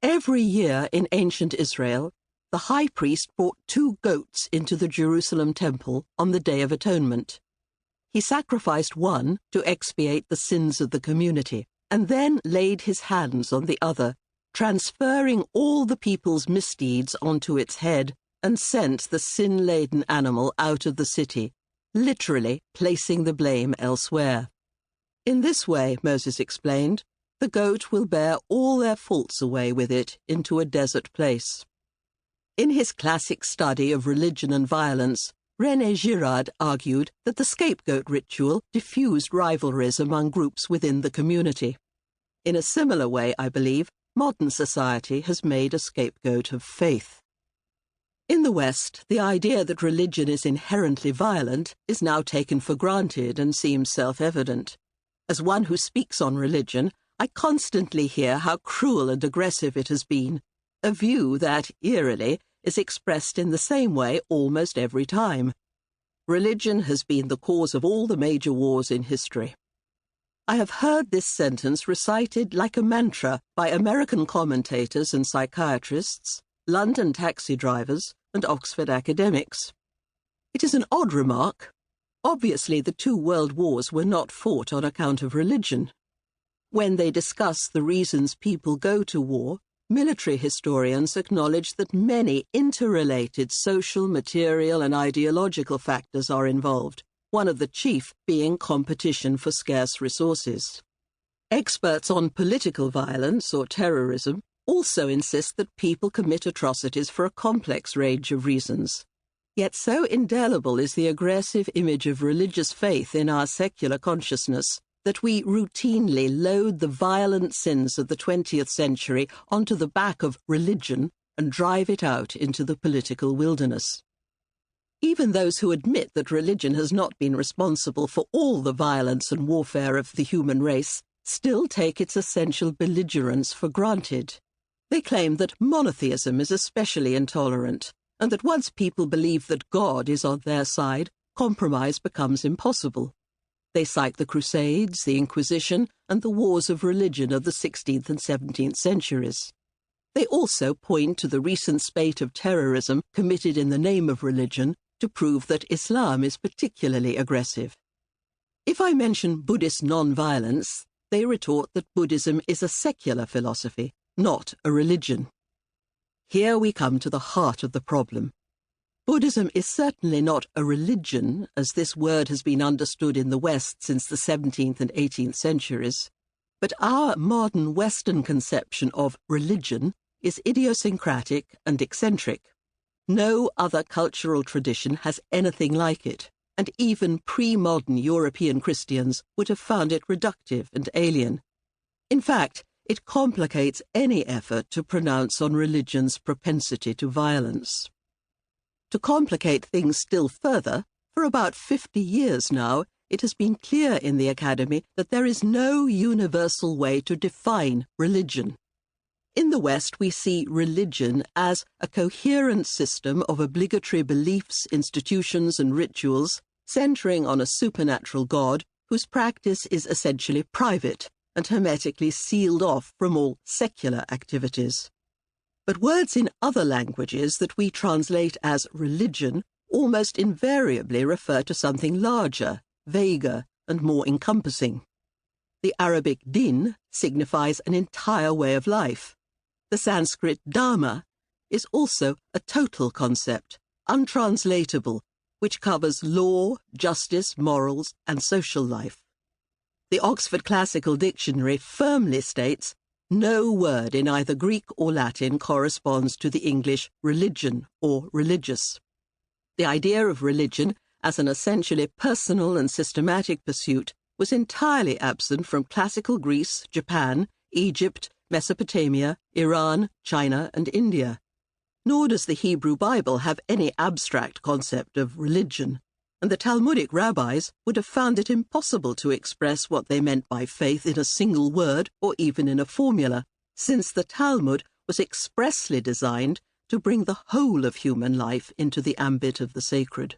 Every year in ancient Israel, the high priest brought 2 goats into the Jerusalem temple on the Day of Atonement. He sacrificed one to expiate the sins of the community, and then laid his hands on the other, transferring all the people's misdeeds onto its head, and sent the sin-laden animal out of the city, literally placing the blame elsewhere. In this way, Moses explained, the goat will bear all their faults away with it into a desert place. In his classic study of religion and violence, René Girard argued that the scapegoat ritual diffused rivalries among groups within the community. In a similar way, I believe, modern society has made a scapegoat of faith. In the West, the idea that religion is inherently violent is now taken for granted and seems self-evident. As one who speaks on religion, I constantly hear how cruel and aggressive it has been, a view that, eerily, is expressed in the same way almost every time. Religion has been the cause of all the major wars in history. I have heard this sentence recited like a mantra by American commentators and psychiatrists, London taxi drivers, and Oxford academics. It is an odd remark. Obviously, the 2 world wars were not fought on account of religion. When they discuss the reasons people go to war, military historians acknowledge that many interrelated social, material, and ideological factors are involved, one of the chief being competition for scarce resources. Experts on political violence or terrorism also insist that people commit atrocities for a complex range of reasons. Yet so indelible is the aggressive image of religious faith in our secular consciousness that we routinely load the violent sins of the 20th century onto the back of religion and drive it out into the political wilderness. Even those who admit that religion has not been responsible for all the violence and warfare of the human race still take its essential belligerence for granted. They claim that monotheism is especially intolerant, and that once people believe that God is on their side, compromise becomes impossible. They cite the Crusades, the Inquisition, and the wars of religion of the 16th and 17th centuries. They also point to the recent spate of terrorism committed in the name of religion to prove that Islam is particularly aggressive. If I mention Buddhist non-violence, they retort that Buddhism is a secular philosophy, not a religion. Here we come to the heart of the problem. Buddhism is certainly not a religion, as this word has been understood in the West since the 17th and 18th centuries, but our modern Western conception of religion is idiosyncratic and eccentric. No other cultural tradition has anything like it, and even pre-modern European Christians would have found it reductive and alien. In fact, it complicates any effort to pronounce on religion's propensity to violence. To complicate things still further, for about 50 years now, it has been clear in the Academy that there is no universal way to define religion. In the West, we see religion as a coherent system of obligatory beliefs, institutions, and rituals centering on a supernatural God whose practice is essentially private and hermetically sealed off from all secular activities. But words in other languages that we translate as religion almost invariably refer to something larger, vaguer, and more encompassing. The Arabic din signifies an entire way of life. The Sanskrit dharma is also a total concept, untranslatable, which covers law, justice, morals, and social life. The Oxford Classical Dictionary firmly states, no word in either Greek or Latin corresponds to the English religion or religious. The idea of religion as an essentially personal and systematic pursuit was entirely absent from classical Greece, Japan, Egypt, Mesopotamia, Iran, China, and India. Nor does the Hebrew Bible have any abstract concept of religion, and the Talmudic rabbis would have found it impossible to express what they meant by faith in a single word or even in a formula, since the Talmud was expressly designed to bring the whole of human life into the ambit of the sacred.